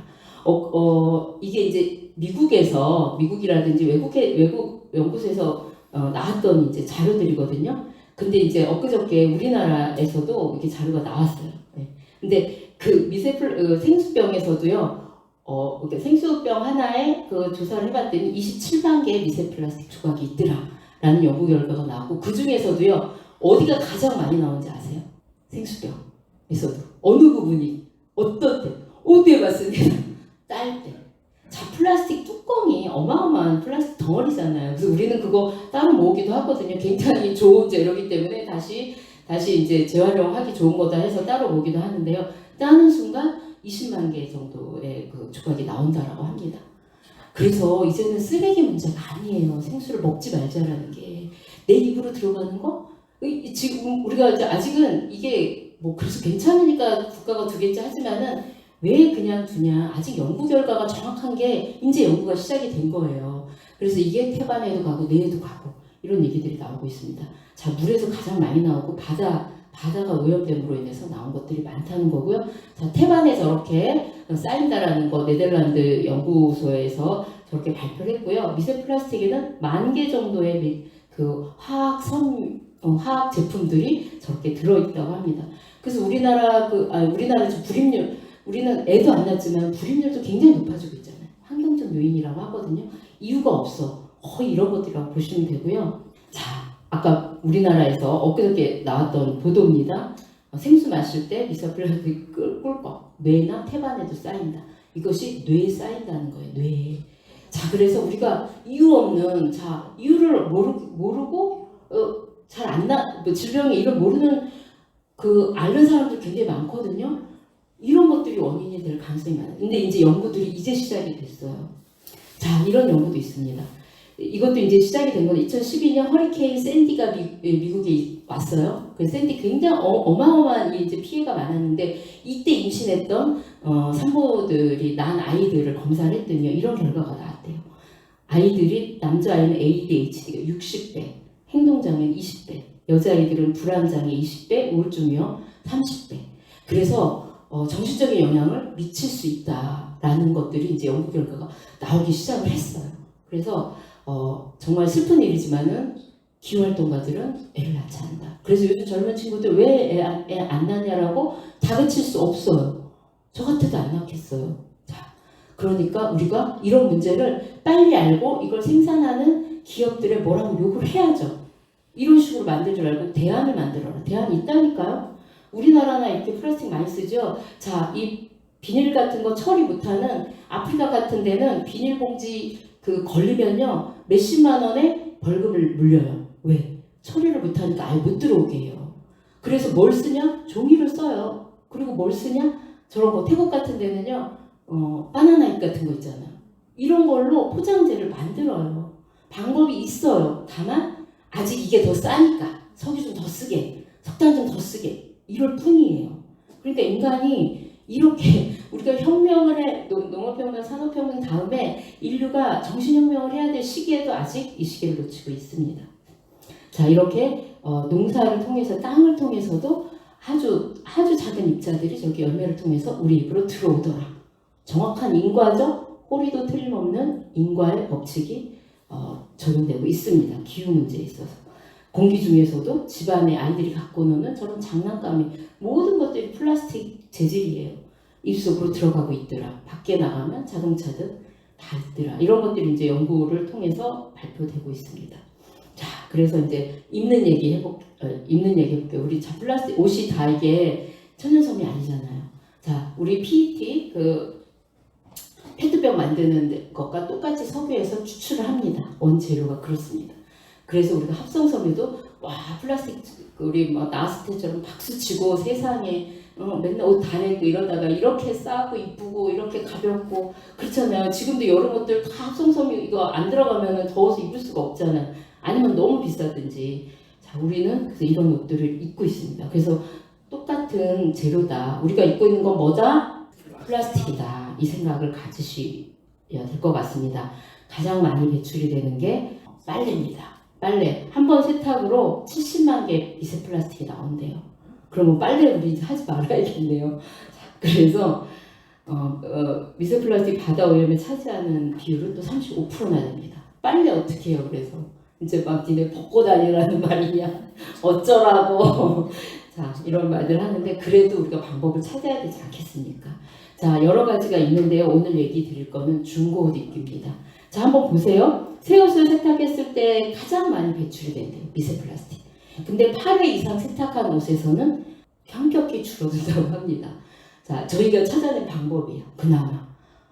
이게 이제 미국이라든지 외국 연구소에서 나왔던 이제 자료들이거든요. 근데 이제 엊그저께 우리나라에서도 이렇게 자료가 나왔어요. 네. 근데 그 생수병에서도요. 그러니까 생수병 하나에 그 조사를 해봤더니 27만 개의 미세 플라스틱 조각이 있더라라는 연구 결과가 나왔고 그 중에서도요 어디가 가장 많이 나오는지 아세요? 생수병에서도 어느 부분이 어떤 때? 어디에 봤습니다. 딸 때. 자, 플라스틱 뚜껑이 어마어마한 플라스틱 덩어리잖아요. 그래서 우리는 그거 따로 모으기도 하거든요. 굉장히 좋은 재료이기 때문에 다시 이제 재활용하기 좋은 거다 해서 따로 모으기도 하는데요. 따는 순간 20만 개 정도의 그 조각이 나온다라고 합니다. 그래서 이제는 쓰레기 문제가 아니에요. 생수를 먹지 말자라는 게. 내 입으로 들어가는 거? 지금 우리가 이제 아직은 이게 뭐 그래서 괜찮으니까 국가가 두겠지 하지만은 왜 그냥 두냐. 아직 연구 결과가 정확한 게 이제 연구가 시작이 된 거예요. 그래서 이게 태반에도 가고 뇌에도 가고 이런 얘기들이 나오고 있습니다. 자, 물에서 가장 많이 나오고 바다가 오염됨으로 인해서 나온 것들이 많다는 거고요. 자, 태반에 저렇게 쌓인다라는 거 네덜란드 연구소에서 저렇게 발표를 했고요. 미세 플라스틱에는 10,000개 정도의 그 화학 제품들이 저렇게 들어있다고 합니다. 그래서 우리나라 지금 불임률 우리는 애도 안 낳지만 불임률도 굉장히 높아지고 있잖아요. 환경적 요인이라고 하거든요. 이유가 없어. 거의 이런 것들이라고 보시면 되고요. 자, 아까 우리나라에서 엊그저께 나왔던 보도입니다. 생수 마실 때 미세 플라스틱 꿀꺽 뇌나 태반에도 쌓인다. 이것이 뇌에 쌓인다는 거예요. 뇌에. 자, 그래서 우리가 이유 없는 이유를 모르고 잘 안 질병의 이름 모르는 앓는 사람들 굉장히 많거든요. 이런 것들이 원인이 될 가능성이 많아요. 근데 이제 연구들이 이제 시작이 됐어요. 자, 이런 연구도 있습니다. 이것도 이제 시작이 된 건 2012년 허리케인 샌디가 미국에 왔어요. 그 샌디 굉장히 어마어마한 이제 피해가 많았는데 이때 임신했던 산모들이 난 아이들을 검사를 했더니 이런 결과가 나왔대요. 남자아이는 ADHD가 60배, 행동장애는 20배, 여자아이들은 불안장애 20배, 우울증이요 30배. 그래서 정신적인 영향을 미칠 수 있다라는 것들이 이제 연구 결과가 나오기 시작을 했어요. 그래서 정말 슬픈 일이지만은 기후활동가들은 애를 낳지 않는다. 그래서 요즘 젊은 친구들 왜 애 안 낳냐라고 다그칠 수 없어요. 저 같아도 안 낳겠어요. 자, 그러니까 우리가 이런 문제를 빨리 알고 이걸 생산하는 기업들에 뭐라고 요구를 해야죠. 이런 식으로 만들 줄 알고 대안을 만들어라. 대안이 있다니까요. 우리나라나 이렇게 플라스틱 많이 쓰죠. 자, 이 비닐 같은 거 처리 못하는 아프리카 같은 데는 비닐봉지 걸리면요 몇십만 원의 벌금을 물려요. 왜? 처리를 못하니까 아예 못 들어오게 해요. 그래서 뭘 쓰냐? 종이를 써요. 그리고 뭘 쓰냐? 저런 거 태국 같은 데는요 바나나 잎 같은 거 있잖아요. 이런 걸로 포장재를 만들어요. 방법이 있어요. 다만 아직 이게 더 싸니까 석유 좀 더 쓰게, 석탄 좀 더 쓰게 이럴 뿐이에요. 그러니까 인간이 이렇게 우리가 농업혁명, 산업혁명 다음에 인류가 정신혁명을 해야 될 시기에도 아직 이 시기를 놓치고 있습니다. 자, 이렇게 농사를 통해서 땅을 통해서도 아주 작은 입자들이 저기 열매를 통해서 우리 입으로 들어오더라. 정확한 인과적 꼬리도 틀림없는 인과의 법칙이 적용되고 있습니다. 기후 문제에 있어서. 공기 중에서도 집안에 아이들이 갖고 노는 저런 장난감이 모든 것들이 플라스틱 재질이에요. 입속으로 들어가고 있더라. 밖에 나가면 자동차든 다 있더라. 이런 것들이 이제 연구를 통해서 발표되고 있습니다. 자, 그래서 이제 입는 얘기 해볼게요. 우리 자 플라스틱 옷이 다 이게 천연섬이 아니잖아요. 자, 우리 PET 페트병 만드는 것과 똑같이 석유에서 추출을 합니다. 원재료가 그렇습니다. 그래서 우리가 합성섬유도 와 플라스틱 우리 뭐 나왔을 때처럼 박수치고 세상에 맨날 옷 다 내고 이러다가 이렇게 싸고 이쁘고 이렇게 가볍고 그렇잖아요. 지금도 여름 옷들 다 합성섬유 이거 안 들어가면 더워서 입을 수가 없잖아요. 아니면 너무 비싸든지. 자, 우리는 그래서 이런 옷들을 입고 있습니다. 그래서 똑같은 재료다. 우리가 입고 있는 건 뭐다? 플라스틱이다. 이 생각을 가지셔야 될 것 같습니다. 가장 많이 배출이 되는 게 빨래입니다. 빨래 한 번 세탁으로 70만 개 미세 플라스틱이 나온대요. 그러면 빨래 우리 하지 말아야겠네요. 그래서 미세 플라스틱 바다 오염에 차지하는 비율은 또 35%나 됩니다. 빨래 어떻게 해요? 그래서 이제 막 니네 벗고 다니라는 말이냐 어쩌라고 자 이런 말들 하는데 그래도 우리가 방법을 찾아야 되지 않겠습니까? 자 여러 가지가 있는데요. 오늘 얘기 드릴 거는 중고 옷 입기입니다. 자 한번 보세요. 새 옷을 세탁했을 때 가장 많이 배출이 된대요. 미세 플라스틱. 근데 8회 이상 세탁한 옷에서는 현격히 줄어든다고 합니다. 자 저희가 찾아낸 방법이에요. 그나마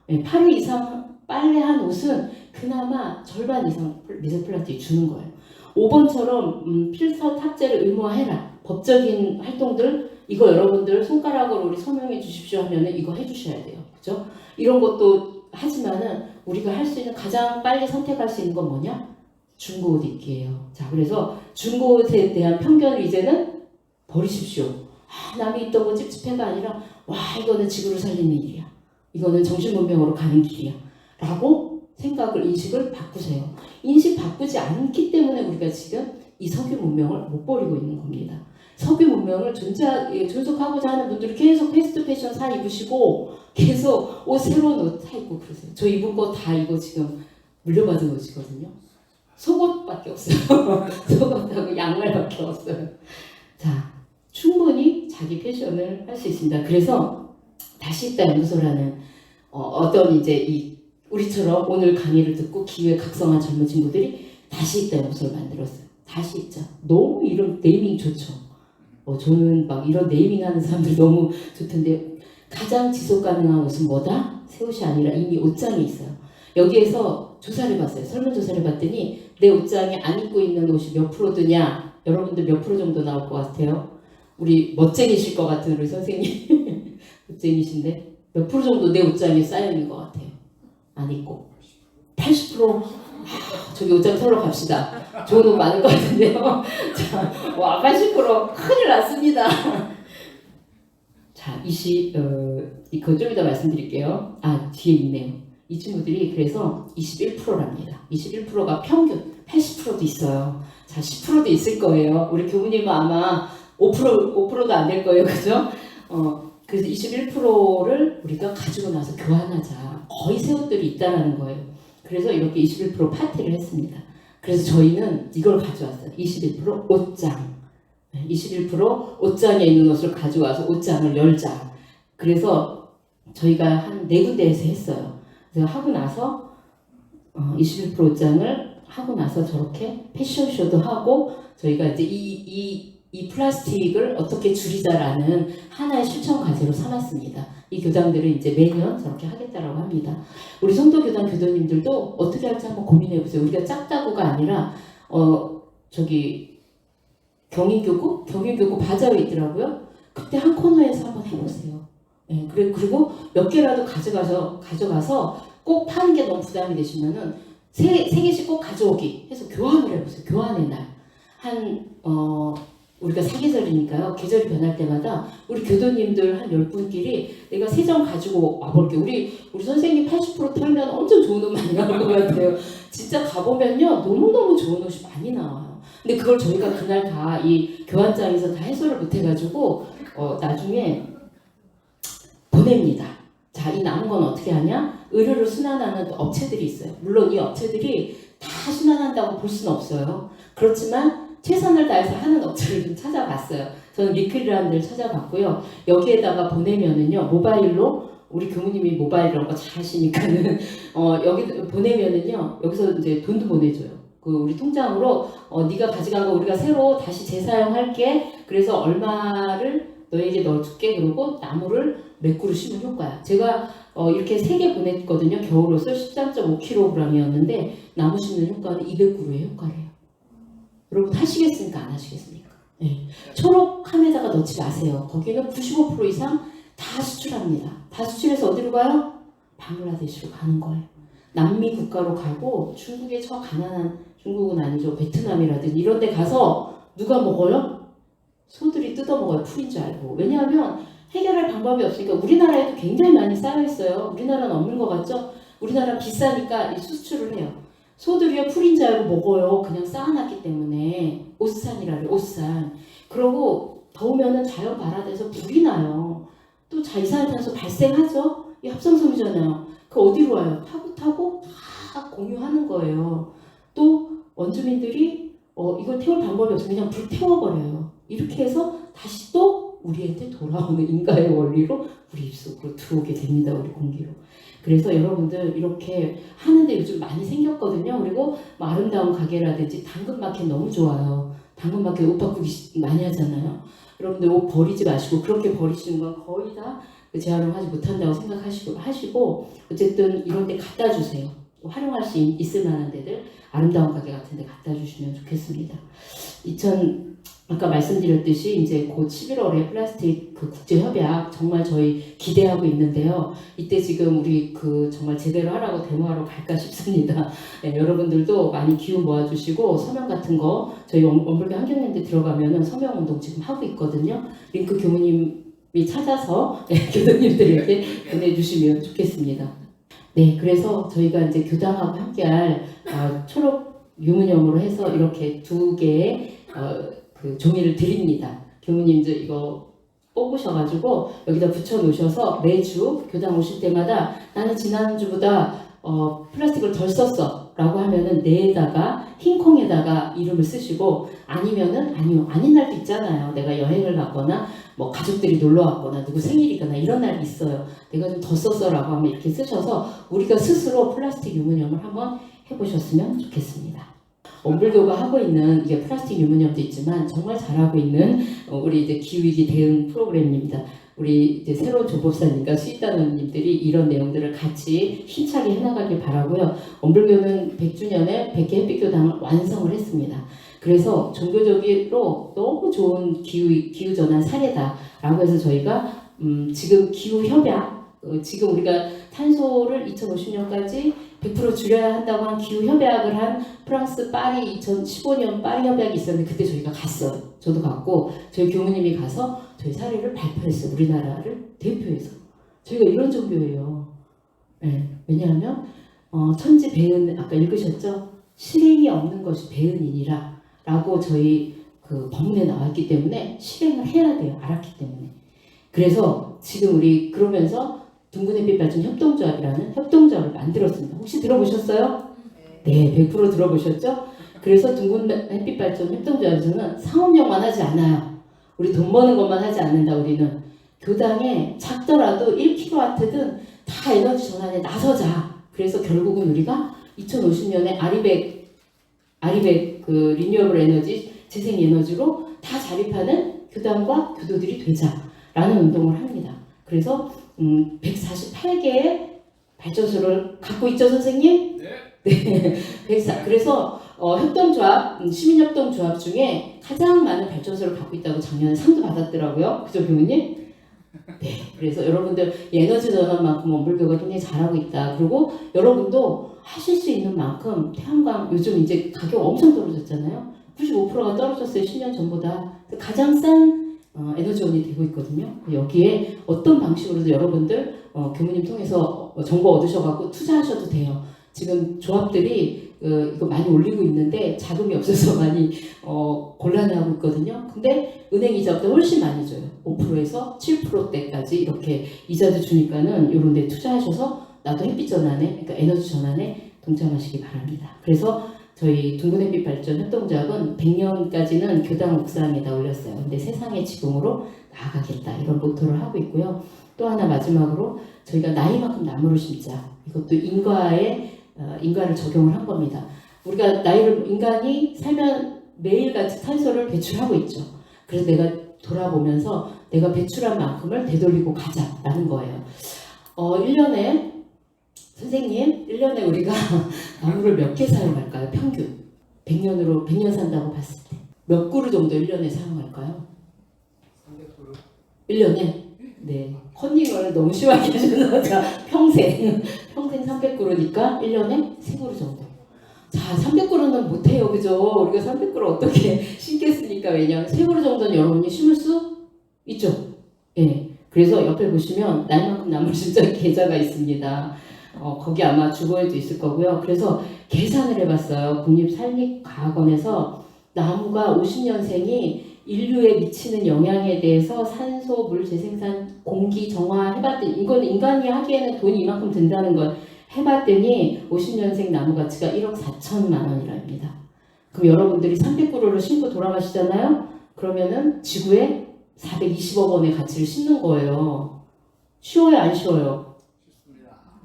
8회 이상 빨래한 옷은 그나마 절반 이상 미세 플라스틱 주는 거예요. 5번처럼 필터 탑재를 의무화해라. 법적인 활동들 이거 여러분들 손가락으로 우리 서명해 주십시오 하면은 이거 해주셔야 돼요. 그죠? 이런 것도 하지만은 우리가 할 수 있는 가장 빨리 선택할 수 있는 건 뭐냐? 중고 옷 입기예요. 자, 그래서 중고 옷에 대한 편견을 이제는 버리십시오. 아, 남이 입던 거 찝찝해가 아니라 와 이거는 지구를 살리는 일이야. 이거는 정신문명으로 가는 길이야. 라고 생각을 인식을 바꾸세요. 인식 바꾸지 않기 때문에 우리가 지금 이 석유 문명을 못 버리고 있는 겁니다. 석유 문명을 존속하고자 하는 분들이 계속 패스트 패션 사 입으시고 계속 옷 새로운 옷 사 입고 그러세요. 저 입은 거 다 이거 지금 물려받은 옷이거든요. 속옷밖에 없어요. 속옷하고 양말밖에 없어요. 자, 충분히 자기 패션을 할 수 있습니다. 그래서 다시 입다 연구소라는 어떤 이제 우리처럼 오늘 강의를 듣고 기후에 각성한 젊은 친구들이 다시 입다 연구소를 만들었어요. 다시 입자. 너무 이런 네이밍 좋죠. 저는 막 이런 네이밍하는 사람들 너무 좋던데 가장 지속 가능한 옷은 뭐다? 새 옷이 아니라 이미 옷장에 있어요. 여기에서 조사를 봤어요. 설문조사를 봤더니 내 옷장에 안 입고 있는 옷이 몇 프로드냐? 여러분들 몇 프로 정도 나올 것 같아요? 우리 멋쟁이실 것 같은 우리 선생님 멋쟁이신데 몇 프로 정도 내 옷장에 쌓여 있는 것 같아요? 안 입고 80%? 저기 옷장 털러 갑시다. 좋은 옷 많을 것 같은데요. 자, 와 80% 큰일 났습니다. 자, 그거 좀 이따 말씀드릴게요. 아, 뒤에 있네요. 이 친구들이 그래서 21%랍니다. 21%가 평균, 80%도 있어요. 자, 10%도 있을 거예요. 우리 교무님은 아마 5%도 안 될 거예요. 그죠? 그래서 21%를 우리가 가지고 나서 교환하자. 거의 새 옷들이 있다라는 거예요. 그래서 이렇게 21% 파티를 했습니다. 그래서 저희는 이걸 가져왔어요. 21% 옷장. 21% 옷장에 있는 옷을 가져와서 옷장을 열자. 그래서 저희가 한 4군데에서 했어요. 그래서 하고 나서 21% 옷장을 하고 나서 저렇게 패션쇼도 하고 저희가 이제 이 플라스틱을 어떻게 줄이자라는 하나의 실천 과제로 삼았습니다. 이 교당들은 이제 매년 저렇게 하겠다라고 합니다. 우리 성도교당 교도님들도 어떻게 할지 한번 고민해보세요. 우리가 작다고가 아니라 경인교구 바자회 있더라고요. 그때 한 코너에서 한번 해보세요. 네, 그리고 몇 개라도 가져가서 꼭 파는 게 너무 부담이 되시면은 세 개씩 꼭 가져오기 해서 교환을 해보세요. 교환의 날. 우리가 사계절이니까요. 계절이 변할 때마다 우리 교도님들 한 10분끼리 내가 3점 가지고 와볼게요. 우리 선생님 80% 털면 엄청 좋은 옷 많이 나올 것 같아요. 진짜 가보면요. 너무너무 좋은 옷이 많이 나와요. 근데 그걸 저희가 그날 다 이 교환장에서 다 해소를 못해가지고 나중에 보냅니다. 자, 이 남은 건 어떻게 하냐? 의류를 순환하는 업체들이 있어요. 물론 이 업체들이 다 순환한다고 볼 수는 없어요. 그렇지만 최선을 다해서 하는 업체를 좀 찾아봤어요. 저는 리클이라는 데를 찾아봤고요. 여기에다가 보내면은요, 모바일로, 우리 교무님이 모바일 이런 거 잘 하시니까는, 여기 보내면은요, 여기서 이제 돈도 보내줘요. 그 우리 통장으로 네가 가져간 거 우리가 새로 다시 재사용할게. 그래서 얼마를 너에게 넣어줄게. 그리고 나무를 몇 그루 심은 효과야. 제가 이렇게 3개 보냈거든요. 겨울로서 13.5kg이었는데 나무 심는 효과는 200그루의 효과래요. 여러분 하시겠습니까? 안 하시겠습니까? 네. 초록함에다가 넣지 마세요. 거기는 95% 이상 다 수출합니다. 다 수출해서 어디로 가요? 방글라데시로 가는 거예요. 남미 국가로 가고 중국의 저 가난한, 중국은 아니죠, 베트남이라든지 이런 데 가서 누가 먹어요? 소들이 뜯어먹어요. 풀인 줄 알고. 왜냐하면 해결할 방법이 없으니까. 우리나라에도 굉장히 많이 쌓여있어요. 우리나라는 없는 것 같죠? 우리나라는 비싸니까 이 수출을 해요. 소들이요 풀인 줄 알고 먹어요. 그냥 쌓아놨기 때문에. 옷산이라래, 옷산. 그러고 더우면은 자연 발화돼서 불이 나요. 또 이산화탄소 발생하죠? 이 합성섬이잖아요. 그 어디로 와요? 타고 다 공유하는 거예요. 또 원주민들이 이걸 태울 방법이 없으면 그냥 불 태워버려요. 이렇게 해서 다시 또 우리한테 돌아오는 인가의 원리로 우리 입속으로 들어오게 됩니다. 우리 공기로. 그래서 여러분들 이렇게 하는데 요즘 많이 생겼거든요. 그리고 뭐 아름다운 가게라든지 당근마켓 너무 좋아요. 당근마켓 옷 바꾸기 많이 하잖아요. 여러분들 옷 버리지 마시고, 그렇게 버리시는 건 거의 다 재활용하지 못한다고 생각하시고 어쨌든 이런 데 갖다 주세요. 활용할 수 있을 만한 데들, 아름다운 가게 같은 데 갖다 주시면 좋겠습니다. 아까 말씀드렸듯이 이제 곧 11월에 플라스틱 그 국제협약 정말 저희 기대하고 있는데요. 이때 지금 우리 정말 제대로 하라고 데모하러 갈까 싶습니다. 네, 여러분들도 많이 기운 모아주시고 서명 같은 거 저희 원불교 환경연대 들어가면은 서명 운동 지금 하고 있거든요. 링크 교무님이 찾아서 교도님들에게 보내주시면 좋겠습니다. 네, 그래서 저희가 이제 교당하고 함께할 초록 유문형으로 해서 이렇게 2개의 그 종이를 드립니다. 교무님 이제 이거 뽑으셔가지고 여기다 붙여 놓으셔서 매주 교당 오실 때마다 나는 지난주보다 플라스틱을 덜 썼어 라고 하면은 내에다가 흰 콩에다가 이름을 쓰시고, 아니면은 아닌 날도 있잖아요. 내가 여행을 갔거나 뭐 가족들이 놀러 왔거나 누구 생일이거나 이런 날이 있어요. 내가 좀 더 썼어 라고 하면 이렇게 쓰셔서 우리가 스스로 플라스틱 유문형을 한번 해보셨으면 좋겠습니다. 원불교가 하고 있는 이게 플라스틱 유문형도 있지만 정말 잘하고 있는 우리 이제 기후위기 대응 프로그램입니다. 우리 이제 새로운 조법사님과 수익단원님들이 이런 내용들을 같이 힘차게 해나가길 바라고요. 원불교는 100주년에 100개 햇빛교당을 완성을 했습니다. 그래서 종교적으로 너무 좋은 기후전환 사례다라고 해서 저희가 지금 기후협약, 지금 우리가 탄소를 2050년까지 100% 줄여야 한다고 한 기후협약을 한 프랑스 파리 2015년 파리 협약이 있었는데 그때 저희가 갔어요. 저도 갔고 저희 교무님이 가서 저희 사례를 발표했어요. 우리나라를 대표해서. 저희가 이런 종교예요. 네, 왜냐하면 천지배은 아까 읽으셨죠? 실행이 없는 것이 배은이니라 라고 저희 그 법문에 나왔기 때문에 실행을 해야 돼요. 알았기 때문에. 그래서 지금 우리 그러면서 둥근햇빛발전 협동조합이라는 협동조합을 만들었습니다. 혹시 들어보셨어요? 네, 100% 들어보셨죠? 그래서 둥근햇빛발전 협동조합에서는 상업용만 하지 않아요. 우리 돈 버는 것만 하지 않는다. 우리는 교당에 작더라도 1kW든 다 에너지 전환에 나서자. 그래서 결국은 우리가 2050년에 아리백 그 리뉴어블 에너지, 재생 에너지로 다 자립하는 교당과 교도들이 되자라는 운동을 합니다. 그래서 148개의 발전소를 갖고 있죠, 선생님? 네. 그래서 협동조합, 시민협동조합 중에 가장 많은 발전소를 갖고 있다고 작년에 상도 받았더라고요. 그죠, 교무님? 네. 그래서 여러분들 에너지 전환만큼 원불교가 굉장히 잘하고 있다. 그리고 여러분도 하실 수 있는 만큼 태양광 요즘 이제 가격 엄청 떨어졌잖아요. 95%가 떨어졌어요. 10년 전보다. 가장 싼 에너지원이 되고 있거든요. 여기에 어떤 방식으로도 여러분들 교무님 통해서 정보 얻으셔갖고 투자하셔도 돼요. 지금 조합들이 이거 많이 올리고 있는데 자금이 없어서 많이 곤란해하고 있거든요. 근데 은행 이자보다 훨씬 많이 줘요. 5%에서 7%대까지 이렇게 이자도 주니까는 이런 데 투자하셔서 나도 햇빛 전환에, 그러니까 에너지 전환에 동참하시기 바랍니다. 그래서 저희 둥근햇빛발전 협동조합은 100년까지는 교당 옥상에다 올렸어요. 근데 세상의 지붕으로 나아가겠다 이런 모토를 하고 있고요. 또 하나 마지막으로 저희가 나이만큼 나무를 심자. 이것도 인과를 적용을 한 겁니다. 우리가 인간이 살면 매일같이 탄소를 배출하고 있죠. 그래서 내가 돌아보면서 내가 배출한 만큼을 되돌리고 가자라는 거예요. 1년에 선생님, 1년에 우리가 나무를 몇 개 사용할까요? 평균 100년 산다고 봤을 때 몇 그루 정도 1년에 사용할까요? 1년에? 네. 컨닝을 너무 심하게 해주는 자, 평생 300그루니까 1년에 3그루 정도. 자, 300그루는 못해요, 그죠? 우리가 300그루 어떻게 심겠습니까? 왜냐면 3그루 정도는 여러분이 심을 수 있죠? 예. 그래서 옆에 보시면 날만큼 나물 진짜 계좌가 있습니다. 거기 아마 주거에도 있을 거고요. 그래서 계산을 해봤어요. 국립산림과학원에서 나무가 50년생이 인류에 미치는 영향에 대해서 산소, 물 재생산, 공기 정화 해봤더니 이건 인간이 하기에는 돈이 이만큼 든다는 걸 해봤더니 50년생 나무 가치가 1억 4천만 원이랍니다. 그럼 여러분들이 300그루를 심고 돌아가시잖아요? 그러면은 지구에 420억 원의 가치를 심는 거예요. 쉬워요, 안 쉬워요?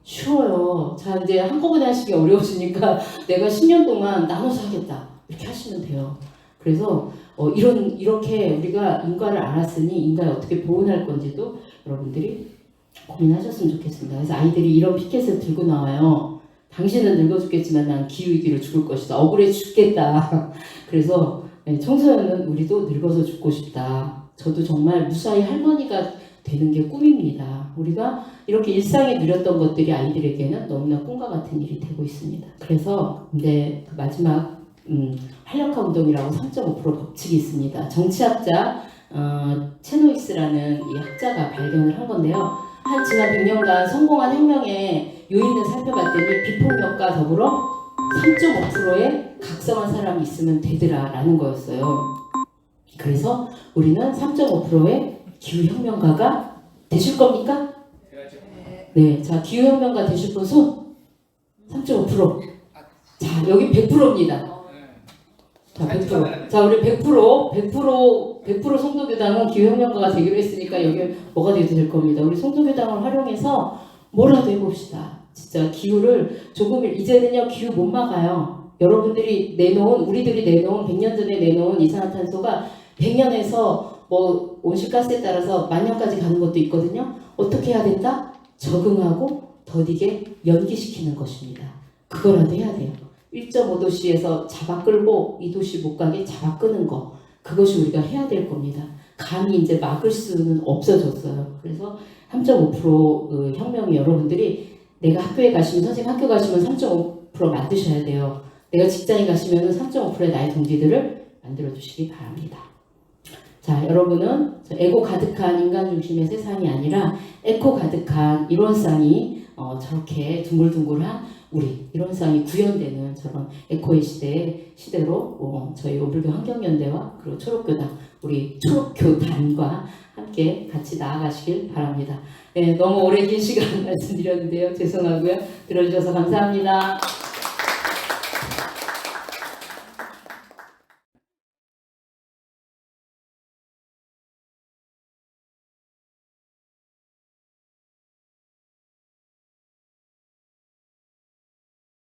쉬워요. 자, 이제 한꺼번에 하시기 어려우시니까 내가 10년 동안 나눠서 하겠다. 이렇게 하시면 돼요. 그래서 이렇게 우리가 인과를 알았으니 인간을 어떻게 보존할 건지도 여러분들이 고민하셨으면 좋겠습니다. 그래서 아이들이 이런 피켓을 들고 나와요. 당신은 늙어 죽겠지만 난 기후위기로 죽을 것이다. 억울해 죽겠다. 그래서 청소년은 우리도 늙어서 죽고 싶다. 저도 정말 무사히 할머니가 되는 게 꿈입니다. 우리가 이렇게 일상에 누렸던 것들이 아이들에게는 너무나 꿈과 같은 일이 되고 있습니다. 그래서 이제 마지막 활력화 운동이라고 3.5% 법칙이 있습니다. 정치학자 체노익스라는 이 학자가 발견을 한 건데요. 지난 100년간 성공한 혁명의 요인을 살펴봤더니 비폭력과 더불어 3.5%의 각성한 사람이 있으면 되더라라는 거였어요. 그래서 우리는 3.5%의 기후혁명가가 되실 겁니까? 네, 자 기후혁명가 되실 분 손 3.5%. 자 여기 100%입니다. 자 100%. 자 우리 100% 송도교당은 기후혁명가가 되기로 했으니까 여기 뭐가 돼도 될 겁니다. 우리 송도교당을 활용해서 뭐라도 해봅시다. 진짜 기후를 조금 이제는요 기후 못 막아요. 여러분들이 우리들이 내놓은 100년 전에 내놓은 이산화탄소가 100년에서 뭐 온실가스에 따라서 만년까지 가는 것도 있거든요. 어떻게 해야 된다? 적응하고 더디게 연기시키는 것입니다. 그거라도 해야 돼요. 1.5도씨에서 잡아 끌고 2도씨 못 가게 잡아 끄는 거. 그것이 우리가 해야 될 겁니다. 감히 이제 막을 수는 없어졌어요. 그래서 3.5% 혁명이 여러분들이 내가 학교에 가시면 선생님 학교 가시면 3.5% 만드셔야 돼요. 내가 직장에 가시면 3.5%의 나의 동기들을 만들어 주시기 바랍니다. 자, 여러분은 에고 가득한 인간 중심의 세상이 아니라 에코 가득한 이론상이 저렇게 둥글둥글한 우리 이론상이 구현되는 저런 에코의 시대로 저희 오불교 환경연대와 그리고 초록교당 우리 초록교단과 함께 같이 나아가시길 바랍니다. 네, 너무 오래 긴 시간 말씀드렸는데요. 죄송하고요. 들어주셔서 감사합니다.